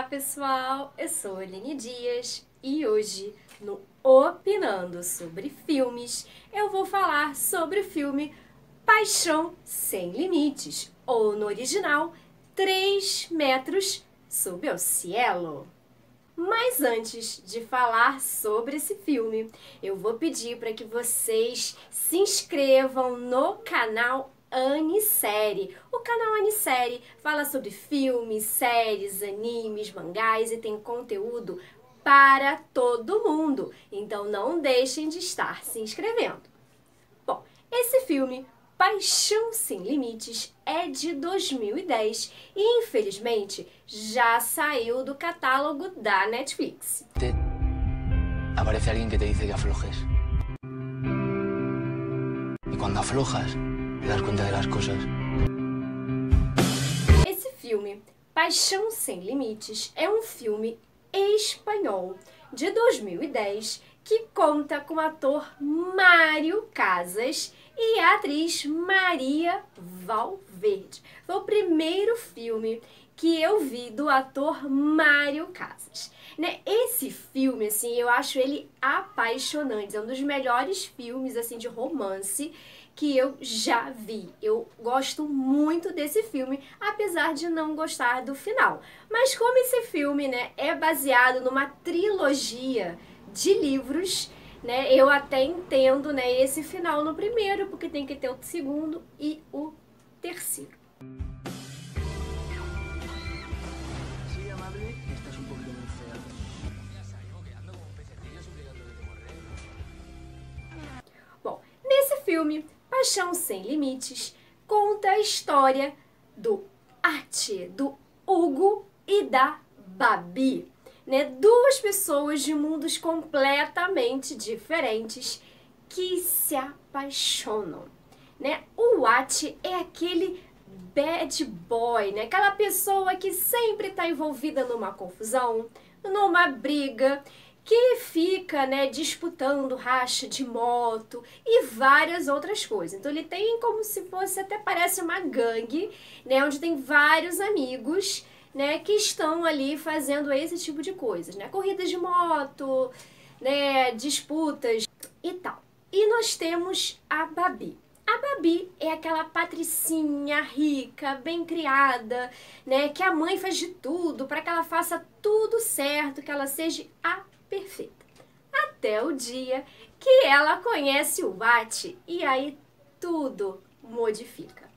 Olá pessoal, eu sou Aline Dias e hoje no Opinando sobre Filmes eu vou falar sobre o filme Paixão Sem Limites, ou no original 3 metros sob o cielo. Mas antes de falar sobre esse filme, eu vou pedir para que vocês se inscrevam no canal Anissérie. O canal Anissérie fala sobre filmes, séries, animes, mangás e tem conteúdo para todo mundo. Então não deixem de estar se inscrevendo. Bom, esse filme Paixão Sem Limites é de 2010 e infelizmente já saiu do catálogo da Netflix. Aparece alguien que te dice que aflojes. Y cuando aflojas, te das cuenta de las cosas. Esse filme, Paixão Sem Limites, é um filme espanhol de 2010 que conta com o ator Mário Casas e a atriz Maria Valverde. Foi o primeiro filme que eu vi do ator Mário Casas. Esse filme, assim, eu acho ele apaixonante. É um dos melhores filmes, assim, de romance que eu já vi. Eu gosto muito desse filme, apesar de não gostar do final. Mas como esse filme, é baseado numa trilogia de livros, eu até entendo, esse final no primeiro, porque tem que ter o segundo e o terceiro. Bom, nesse filme, Paixão Sem Limites, conta a história do Ati, do Hugo e da Babi. Duas pessoas de mundos completamente diferentes que se apaixonam. O Ati é aquele bad boy, aquela pessoa que sempre está envolvida numa confusão, numa briga, que fica disputando racha de moto e várias outras coisas. Então ele tem como se fosse, até parece uma gangue, onde tem vários amigos que estão ali fazendo esse tipo de coisas, corridas de moto, disputas e tal. E nós temos a Babi. A Babi é aquela patricinha rica, bem criada, que a mãe faz de tudo para que ela faça tudo certo, que ela seja a perfeita. Até o dia que ela conhece o Ati e aí tudo modifica.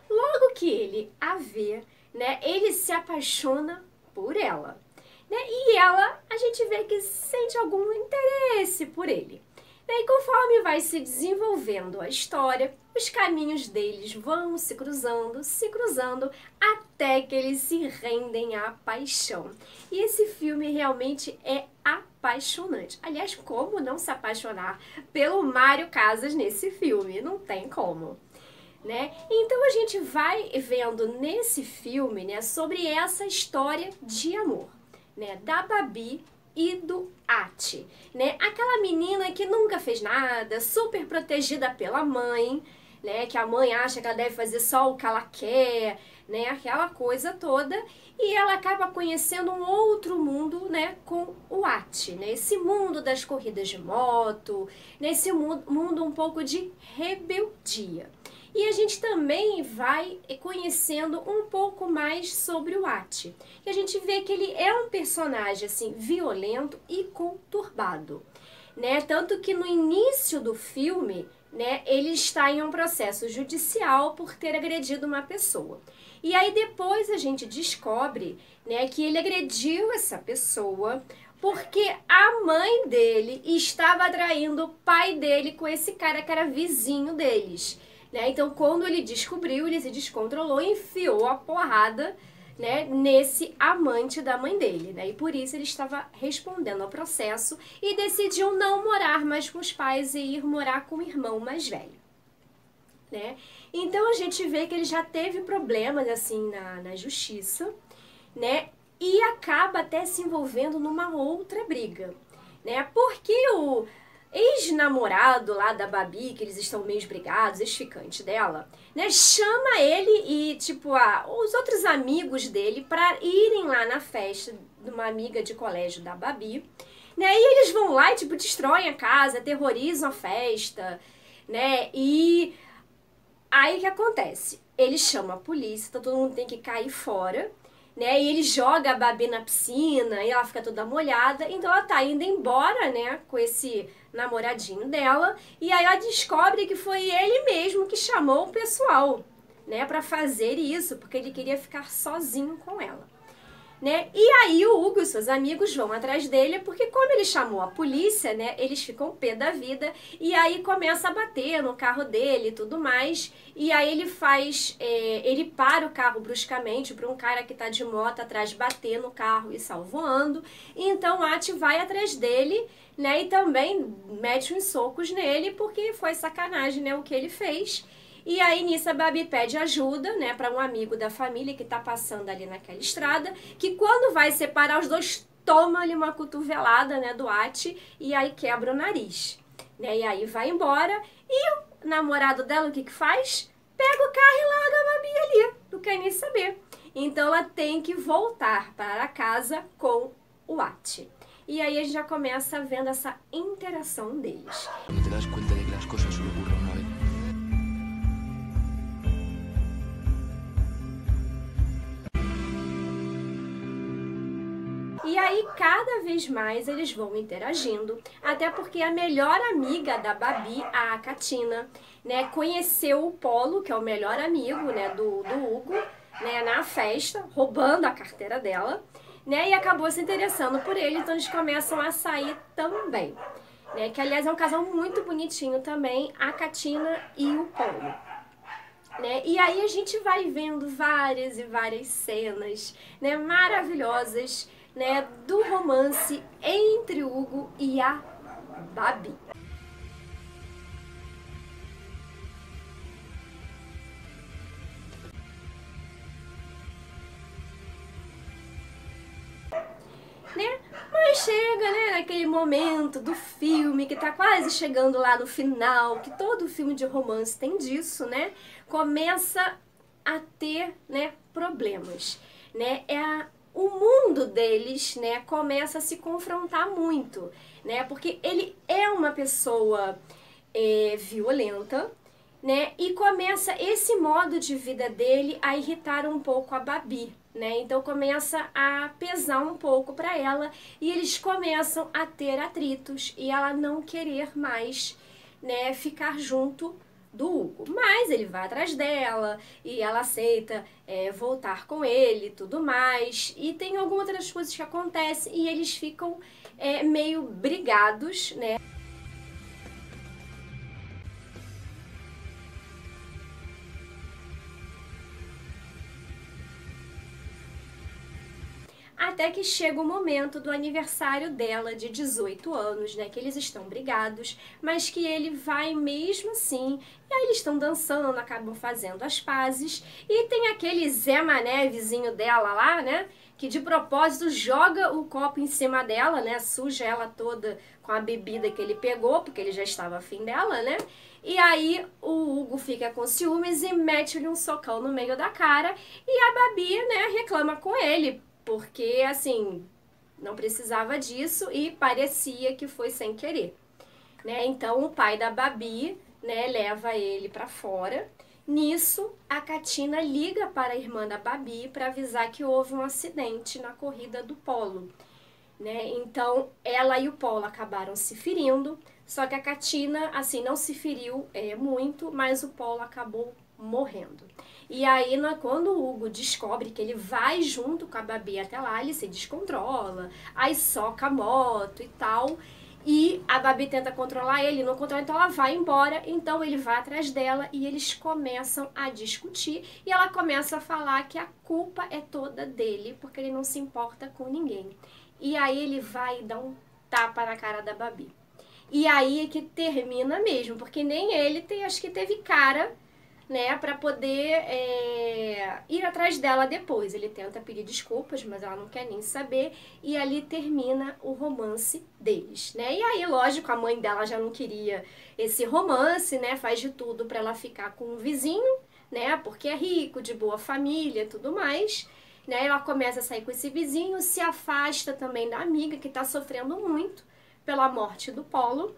Logo que ele a vê, ele se apaixona por ela. E ela, a gente vê que sente algum interesse por ele. E conforme vai se desenvolvendo a história, os caminhos deles vão se cruzando, até que eles se rendem à paixão. E esse filme realmente é apaixonante. Aliás, como não se apaixonar pelo Mário Casas nesse filme? Não tem como. Então a gente vai vendo nesse filme sobre essa história de amor, da Babi e do Ati, aquela menina que nunca fez nada, super protegida pela mãe, que a mãe acha que ela deve fazer só o que ela quer, aquela coisa toda, e ela acaba conhecendo um outro mundo, com o Ati, esse mundo das corridas de moto, esse mundo um pouco de rebeldia. E a gente também vai conhecendo um pouco mais sobre o Ati. E a gente vê que ele é um personagem assim violento e conturbado, Tanto que no início do filme, ele está em um processo judicial por ter agredido uma pessoa. E aí depois a gente descobre, que ele agrediu essa pessoa porque a mãe dele estava atraindo o pai dele com esse cara que era vizinho deles. Então, quando ele descobriu, ele se descontrolou e enfiou a porrada nesse amante da mãe dele. E por isso ele estava respondendo ao processo e decidiu não morar mais com os pais e ir morar com o irmão mais velho. Então, a gente vê que ele já teve problemas assim na justiça, e acaba até se envolvendo numa outra briga. Porque ex-namorado lá da Babi, que eles estão meio brigados, ex-ficante dela, né, chama ele e, tipo, os outros amigos dele pra irem lá na festa de uma amiga de colégio da Babi, né, e eles vão lá e, tipo, destroem a casa, aterrorizam a festa, né, e aí o que acontece? Ele chama a polícia, então todo mundo tem que cair fora, né? E ele joga a Babi na piscina e ela fica toda molhada. Então ela tá indo embora, né? Com esse namoradinho dela. E aí ela descobre que foi ele mesmo que chamou o pessoal, né? Pra fazer isso, porque ele queria ficar sozinho com ela, né? E aí o Hugo e seus amigos vão atrás dele, porque como ele chamou a polícia, né, eles ficam pé da vida, e aí começa a bater no carro dele e tudo mais, e aí ele para o carro bruscamente para um cara que tá de moto atrás bater no carro e sair voando, e então a Ati vai atrás dele, né, e também mete uns socos nele, porque foi sacanagem, né, o que ele fez. E aí, nisso, a Babi pede ajuda, né, para um amigo da família que tá passando ali naquela estrada, que quando vai separar os dois, toma-lhe uma cotovelada, né, do Ati, e aí quebra o nariz, né, e aí vai embora, e o namorado dela, o que que faz? Pega o carro e larga a Babi ali, não quer nem saber. Então, ela tem que voltar para casa com o Ati. E aí, a gente já começa vendo essa interação deles. Cuando te das cuenta de que las cosas solo ocurren una vez. E aí, cada vez mais, eles vão interagindo, até porque a melhor amiga da Babi, a Katina, né, conheceu o Polo, que é o melhor amigo, né, do Hugo, né, na festa, roubando a carteira dela, né, e acabou se interessando por ele, então eles começam a sair também, né, que aliás é um casal muito bonitinho também, a Katina e o Polo. Né? E aí a gente vai vendo várias e várias cenas, né, maravilhosas, né, do romance entre o Hugo e a Babi. Né? Mas chega, né, naquele momento do filme que tá quase chegando lá no final, que todo filme de romance tem disso, né? Começa a ter, né, problemas, né? O mundo deles, né, começa a se confrontar muito, né? Porque ele é uma pessoa violenta, né? E começa esse modo de vida dele a irritar um pouco a Babi, né? Então começa a pesar um pouco para ela e eles começam a ter atritos e ela não querer mais, né, ficar junto do Hugo. Mas ele vai atrás dela e ela aceita voltar com ele e tudo mais. E tem algumas outras coisas que acontecem e eles ficam meio brigados, né? Até que chega o momento do aniversário dela de 18 anos, né? Que eles estão brigados, mas que ele vai mesmo assim. E aí eles estão dançando, acabam fazendo as pazes. E tem aquele Zé Mané, vizinho dela lá, né? Que de propósito joga o copo em cima dela, né? Suja ela toda com a bebida que ele pegou, porque ele já estava afim dela, né? E aí o Hugo fica com ciúmes e mete-lhe um socão no meio da cara. E a Babi, né, reclama com ele. Porque, assim, não precisava disso e parecia que foi sem querer, né? Então, o pai da Babi, né, leva ele pra fora. Nisso, a Katina liga para a irmã da Babi para avisar que houve um acidente na corrida do Polo, né? Então, ela e o Polo acabaram se ferindo, só que a Katina, assim, não se feriu muito, mas o Polo acabou morrendo. E aí, quando o Hugo descobre que ele vai junto com a Babi até lá, ele se descontrola, aí soca a moto e tal, e a Babi tenta controlar ele, não controla, então ela vai embora, então ele vai atrás dela e eles começam a discutir, e ela começa a falar que a culpa é toda dele, porque ele não se importa com ninguém. E aí ele vai dar um tapa na cara da Babi. E aí é que termina mesmo, porque nem ele acho que teve cara, né, para poder ir atrás dela depois. Ele tenta pedir desculpas, mas ela não quer nem saber, e ali termina o romance deles, né? E aí, lógico, a mãe dela já não queria esse romance, né? Faz de tudo para ela ficar com o vizinho, né? Porque é rico, de boa família, tudo mais. Né? Ela começa a sair com esse vizinho, se afasta também da amiga que está sofrendo muito pela morte do Polo.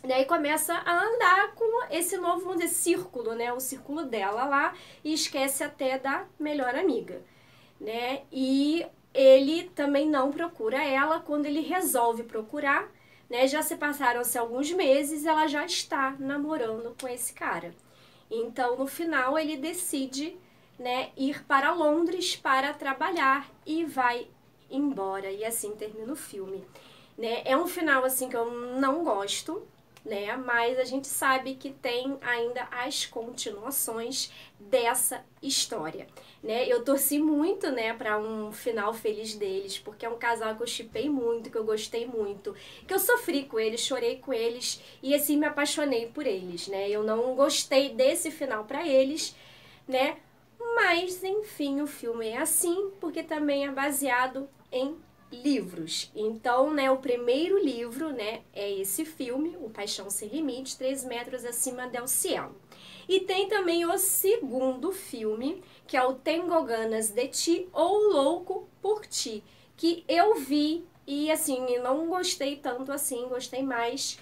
Né, e começa a andar com esse novo, vamos dizer, círculo, né? O círculo dela lá, e esquece até da melhor amiga, né? E ele também não procura ela. Quando ele resolve procurar, né? Já se passaram-se alguns meses, ela já está namorando com esse cara. Então, no final, ele decide, né, ir para Londres para trabalhar e vai embora. E assim termina o filme. Né? É um final assim que eu não gosto, né? Mas a gente sabe que tem ainda as continuações dessa história, né? Eu torci muito, né, para um final feliz deles, porque é um casal que eu shippei muito, que eu gostei muito, que eu sofri com eles, chorei com eles e assim me apaixonei por eles, né? Eu não gostei desse final para eles, né? Mas enfim, o filme é assim, porque também é baseado em livros. Então, né, o primeiro livro, né, é esse filme, O Paixão Sem Limites, 3 metros acima del cielo. E tem também o segundo filme, que é o Tengo Ganas de Ti, ou Louco por Ti, que eu vi e, assim, não gostei tanto assim, gostei mais,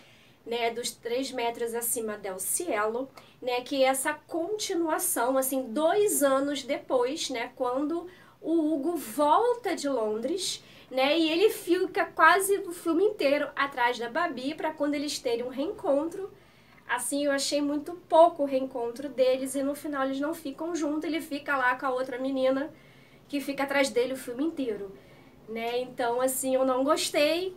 né, dos 3 metros acima del cielo, né, que é essa continuação, assim, 2 anos depois, né, quando o Hugo volta de Londres, né? E ele fica quase o filme inteiro atrás da Babi para quando eles terem um reencontro. Assim, eu achei muito pouco o reencontro deles e no final eles não ficam juntos, ele fica lá com a outra menina que fica atrás dele o filme inteiro, né? Então, assim, eu não gostei,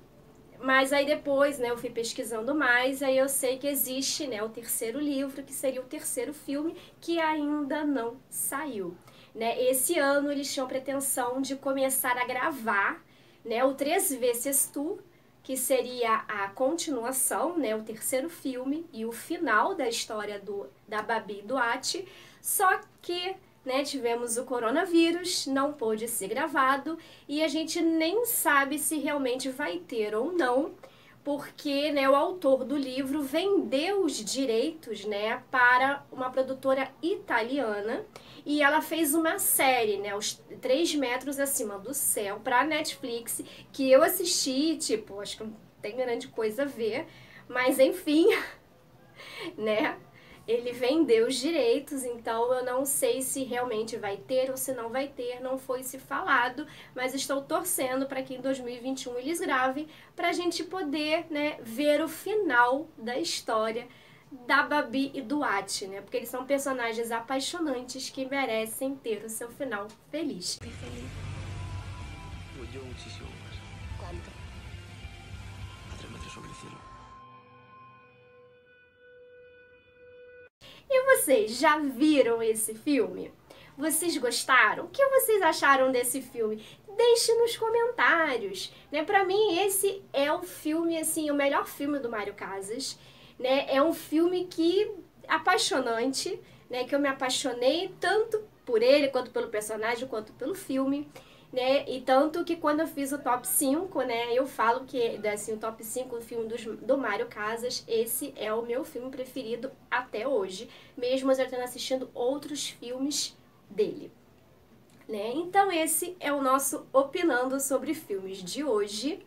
mas aí depois, né, eu fui pesquisando mais, aí eu sei que existe, né, o terceiro livro, que seria o terceiro filme, que ainda não saiu, né? Esse ano eles tinham pretensão de começar a gravar, né, o Três Vezes Tu, que seria a continuação, né, o terceiro filme e o final da história da Babi Duarte, só que, né, tivemos o coronavírus, não pôde ser gravado e a gente nem sabe se realmente vai ter ou não, porque, né, o autor do livro vendeu os direitos, né, para uma produtora italiana e ela fez uma série, né, Os 3 metros acima do céu, para a Netflix, que eu assisti, tipo, acho que não tem grande coisa a ver, mas enfim, né, ele vendeu os direitos, então eu não sei se realmente vai ter ou se não vai ter, não foi se falado, mas estou torcendo para que em 2021 eles gravem, para a gente poder, né, ver o final da história da Babi e do Ati, né, porque eles são personagens apaixonantes que merecem ter o seu final feliz. Pues yo muchísimo más. ¿Cuánto? A 3 metros sobre el cielo. E vocês já viram esse filme? Vocês gostaram? O que vocês acharam desse filme? Deixe nos comentários, né? Pra mim esse é o filme, assim, o melhor filme do Mário Casas, né? É um filme que apaixonante, né? Que eu me apaixonei tanto por ele, quanto pelo personagem, quanto pelo filme, né? E tanto que quando eu fiz o top 5, né, eu falo que, assim, o top 5 do filme do Mário Casas, esse é o meu filme preferido até hoje, mesmo eu já tendo assistindo outros filmes dele, né? Então esse é o nosso Opinando sobre Filmes de hoje,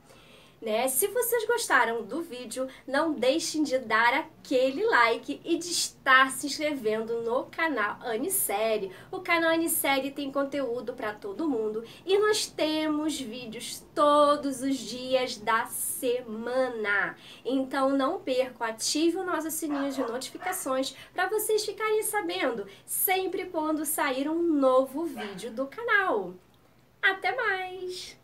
né? Se vocês gostaram do vídeo, não deixem de dar aquele like e de estar se inscrevendo no canal Anisérie. O canal Anisérie tem conteúdo para todo mundo e nós temos vídeos todos os dias da semana. Então não percam, ative o nosso sininho de notificações para vocês ficarem sabendo sempre quando sair um novo vídeo do canal. Até mais!